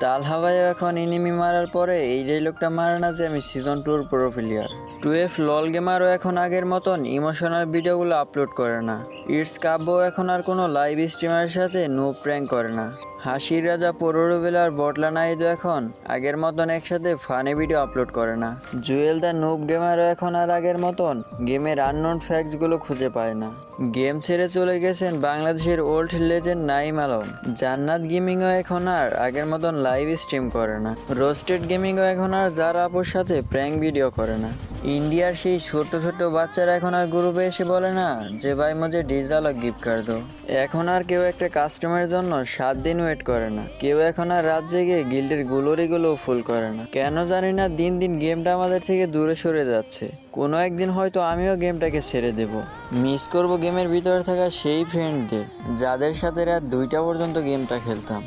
তালহা ভাইও এখন এনিমি মারার পরে এই ডায়লগটা মারে না যে আমি সিজন 2 প্রো প্লেয়ার। 12 লল গেমারও এখন আগের মতন ইমোশনাল ভিডিওগুলো আপলোড করে না। ইটস কাব্য এখন আর কোনো লাইভ স্ট্রিমারের সাথে নো প্র্যাঙ্ক করে না। হাসির রাজা পরোরবেল আর বটলা নাইদও এখন আগের মতন একসাথে ফানি ভিডিও আপলোড করে না। জুয়েল দ্য নুব গেমারও এখন আর আগের মতন গেমের আননোন ফ্যাক্টসগুলো খুঁজে পায় না। গেম ছেড়ে চলে গেছেন বাংলাদেশের ওল্ড লেজেন্ড নাইম আলম। জান্নাত গেমিংও এখন আর আগের মতন লাইভ স্ট্রিম করে না। রোস্টেড গেমিংও এখন আর যার আপুর সাথে প্র্যাঙ্ক ভিডিও করে না। ইন্ডিয়ার সেই ছোট ছোট বাচ্চারা এখন আর গ্রুপে এসে বলে না যে ভাই মুঝে ডিজাল গিফট কার দো। এখন আর কেউ একটা কাস্টমারের জন্য 7 দিন ওয়েট করে না। কেউ এখন আর রাত জেগে গিল্ডের গুলোও ফুল করে না। কেন জানি না দিন দিন গেমটা আমাদের থেকে দূরে সরে যাচ্ছে। কোনো একদিন হয়তো আমিও গেমটাকে ছেড়ে দেব। মিস করব গেমের ভিতরে থাকা সেই ফ্রেন্ডদের যাদের সাথে রাত 2টা পর্যন্ত গেমটা খেলতাম।